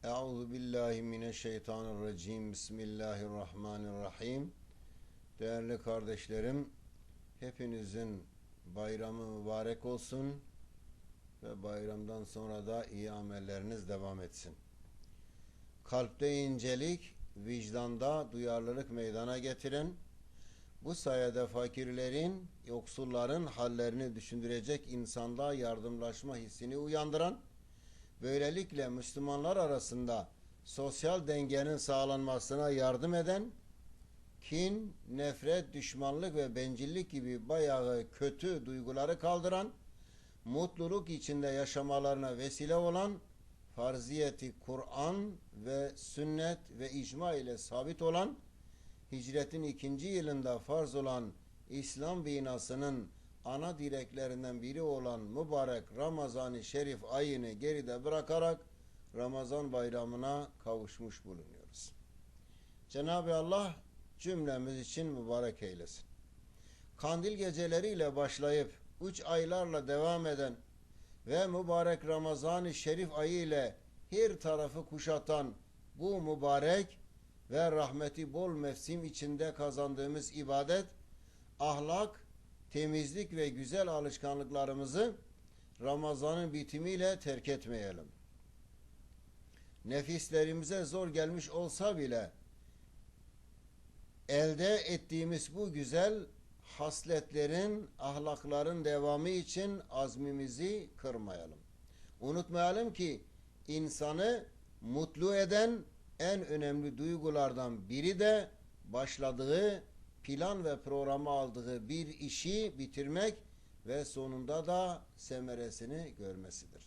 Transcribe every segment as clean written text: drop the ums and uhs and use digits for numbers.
Euzu billahi mineşşeytanirracim. Bismillahirrahmanirrahim. Değerli kardeşlerim, hepinizin bayramı mübarek olsun ve bayramdan sonra da iyi amelleriniz devam etsin. Kalpte incelik, vicdanda duyarlılık meydana getiren, bu sayede fakirlerin, yoksulların hallerini düşündürecek insanlığa yardımlaşma hissini uyandıran, böylelikle Müslümanlar arasında sosyal dengenin sağlanmasına yardım eden, kin, nefret, düşmanlık ve bencillik gibi bayağı kötü duyguları kaldıran, mutluluk içinde yaşamalarına vesile olan, farziyeti Kur'an ve sünnet ve icma ile sabit olan, hicretin 2. yılında farz olan İslam binasının ana direklerinden biri olan mübarek Ramazan-ı Şerif ayını geride bırakarak Ramazan bayramına kavuşmuş bulunuyoruz. Cenab-ı Allah cümlemiz için mübarek eylesin. Kandil geceleriyle başlayıp 3 aylarla devam eden ve mübarek Ramazan-ı Şerif ayı ile her tarafı kuşatan bu mübarek ve rahmeti bol mevsim içinde kazandığımız ibadet, ahlak, temizlik ve güzel alışkanlıklarımızı Ramazan'ın bitimiyle terk etmeyelim. Nefislerimize zor gelmiş olsa bile elde ettiğimiz bu güzel hasletlerin, ahlakların devamı için azmimizi kırmayalım. Unutmayalım ki insanı mutlu eden en önemli duygulardan biri de başladığı plan ve programı aldığı bir işi bitirmek ve sonunda da semeresini görmesidir.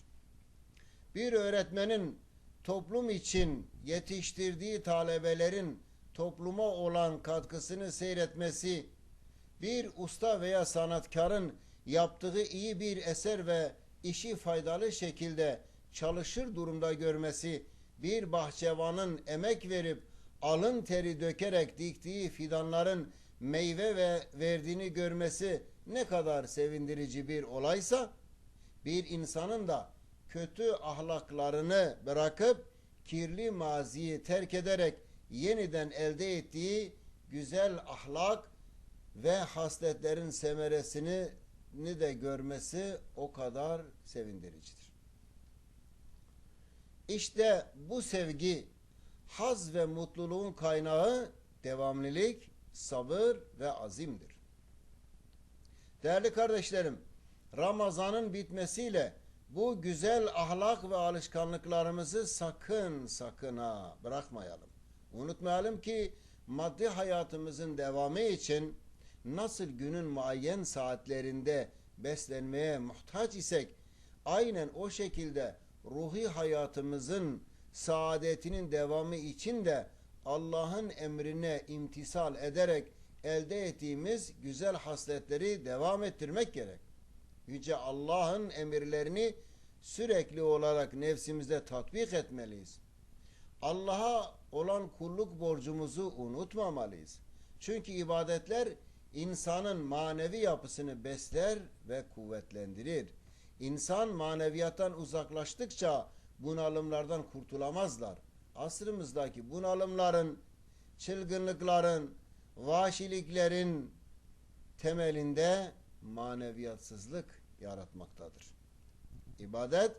Bir öğretmenin toplum için yetiştirdiği talebelerin topluma olan katkısını seyretmesi, bir usta veya sanatkarın yaptığı iyi bir eser ve işi faydalı şekilde çalışır durumda görmesi, bir bahçıvanın emek verip alın teri dökerek diktiği fidanların meyve ve verdiğini görmesi ne kadar sevindirici bir olaysa, bir insanın da kötü ahlaklarını bırakıp kirli maziyi terk ederek yeniden elde ettiği güzel ahlak ve hasletlerin semeresini de görmesi o kadar sevindiricidir. İşte bu sevgi, haz ve mutluluğun kaynağı devamlılık, sabır ve azimdir. Değerli kardeşlerim, Ramazan'ın bitmesiyle bu güzel ahlak ve alışkanlıklarımızı sakın ha bırakmayalım. Unutmayalım ki maddi hayatımızın devamı için nasıl günün muayyen saatlerinde beslenmeye muhtaç isek, aynen o şekilde ruhi hayatımızın saadetinin devamı için de Allah'ın emrine imtisal ederek elde ettiğimiz güzel hasletleri devam ettirmek gerek. Yüce Allah'ın emirlerini sürekli olarak nefsimizde tatbik etmeliyiz. Allah'a olan kulluk borcumuzu unutmamalıyız. Çünkü ibadetler insanın manevi yapısını besler ve kuvvetlendirir. İnsan maneviyattan uzaklaştıkça bunalımlardan kurtulamazlar. Asrımızdaki bunalımların, çılgınlıkların, vahşiliklerin temelinde maneviyatsızlık yaratmaktadır. İbadet,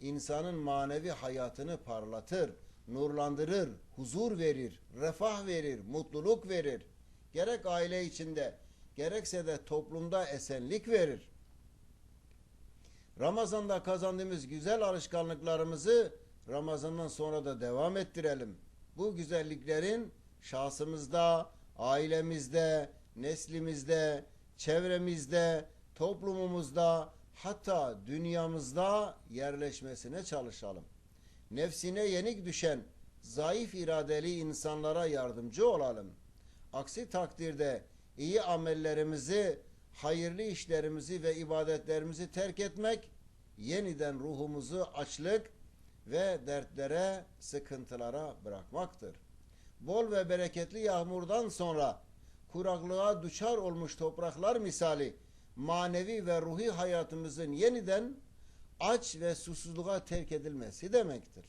insanın manevi hayatını parlatır, nurlandırır, huzur verir, refah verir, mutluluk verir. Gerek aile içinde, gerekse de toplumda esenlik verir. Ramazan'da kazandığımız güzel alışkanlıklarımızı Ramazan'dan sonra da devam ettirelim. Bu güzelliklerin şahsımızda, ailemizde, neslimizde, çevremizde, toplumumuzda, hatta dünyamızda yerleşmesine çalışalım. Nefsine yenik düşen zayıf iradeli insanlara yardımcı olalım. Aksi takdirde iyi amellerimizi, hayırlı işlerimizi ve ibadetlerimizi terk etmek, yeniden ruhumuzu açlık ve dertlere, sıkıntılara bırakmaktır. Bol ve bereketli yağmurdan sonra kuraklığa düçar olmuş topraklar misali manevi ve ruhi hayatımızın yeniden aç ve susuzluğa terk edilmesi demektir.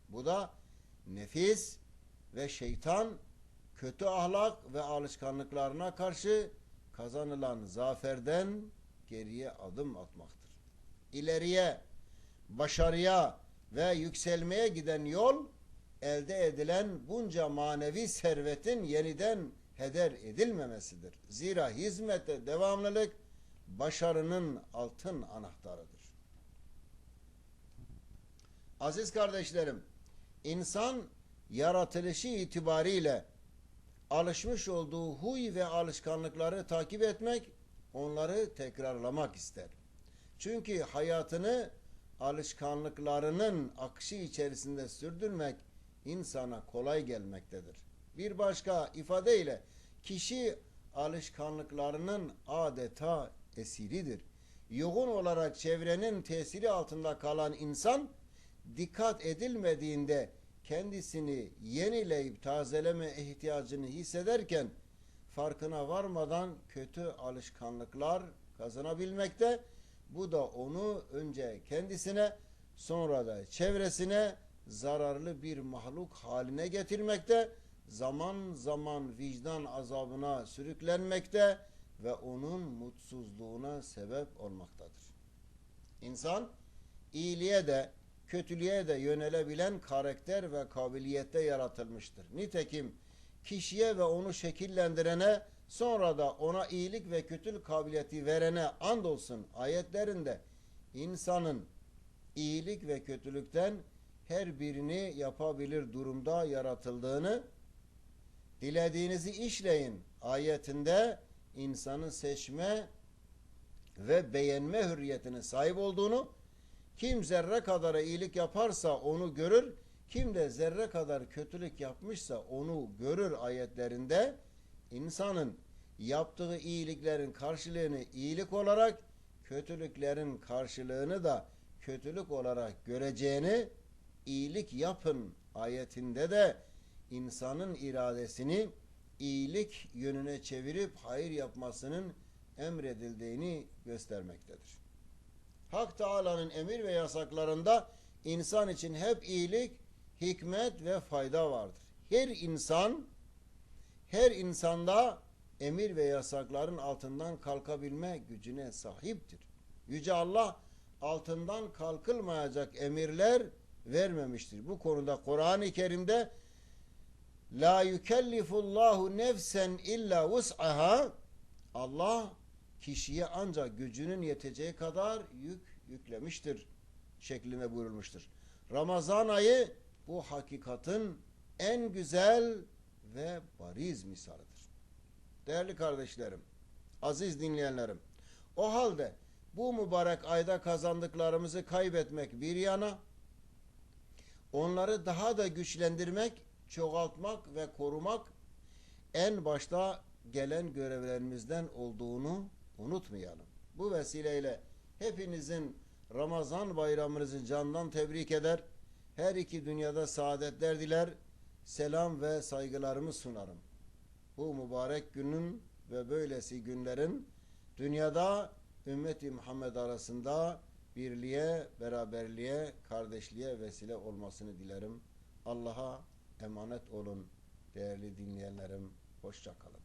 Bu da nefis ve şeytan kötü ahlak ve alışkanlıklarına karşı kazanılan zaferden geriye adım atmaktır. İleriye, başarıya ve yükselmeye giden yol, elde edilen bunca manevi servetin yeniden heder edilmemesidir. Zira hizmete devamlılık başarının altın anahtarıdır. Aziz kardeşlerim, insan yaratılışı itibariyle alışmış olduğu huy ve alışkanlıkları takip etmek, onları tekrarlamak ister. Çünkü hayatını alışkanlıklarının akışı içerisinde sürdürmek insana kolay gelmektedir. Bir başka ifadeyle kişi alışkanlıklarının adeta esiridir. Yoğun olarak çevrenin tesiri altında kalan insan, dikkat edilmediğinde kendisini yenileyip tazeleme ihtiyacını hissederken farkına varmadan kötü alışkanlıklar kazanabilmekte. Bu da onu önce kendisine, sonra da çevresine zararlı bir mahluk haline getirmekte, zaman zaman vicdan azabına sürüklenmekte ve onun mutsuzluğuna sebep olmaktadır. İnsan iyiliğe de kötülüğe de yönelebilen karakter ve kabiliyette yaratılmıştır. Nitekim kişiye ve onu şekillendirene, sonra da ona iyilik ve kötülük kabiliyeti verene andolsun ayetlerinde insanın iyilik ve kötülükten her birini yapabilir durumda yaratıldığını, dilediğinizi işleyin ayetinde insanın seçme ve beğenme hürriyetine sahip olduğunu, kim zerre kadar iyilik yaparsa onu görür, kim de zerre kadar kötülük yapmışsa onu görür ayetlerinde insanın yaptığı iyiliklerin karşılığını iyilik olarak, kötülüklerin karşılığını da kötülük olarak göreceğini, iyilik yapın ayetinde de insanın iradesini iyilik yönüne çevirip hayır yapmasının emredildiğini göstermektedir. Hak Teâlâ'nın emir ve yasaklarında insan için hep iyilik, hikmet ve fayda vardır. Her insanda emir ve yasakların altından kalkabilme gücüne sahiptir. Yüce Allah altından kalkılmayacak emirler vermemiştir. Bu konuda Kur'an-ı Kerim'de la yukellifullahu nefsen illa vus'aha, Allah kişiye ancak gücünün yeteceği kadar yüklemiştir şeklinde buyurulmuştur. Ramazan ayı bu hakikatin en güzel ve bariz misalıdır. Değerli kardeşlerim, aziz dinleyenlerim, o halde bu mübarek ayda kazandıklarımızı kaybetmek bir yana, onları daha da güçlendirmek, çoğaltmak ve korumak en başta gelen görevlerimizden olduğunu unutmayalım. Bu vesileyle hepinizin Ramazan bayramınızı candan tebrik eder, her iki dünyada saadetler diler, selam ve saygılarımı sunarım. Bu mübarek günün ve böylesi günlerin dünyada ümmeti Muhammed arasında birliğe, beraberliğe, kardeşliğe vesile olmasını dilerim. Allah'a emanet olun değerli dinleyenlerim. Hoşça kalın.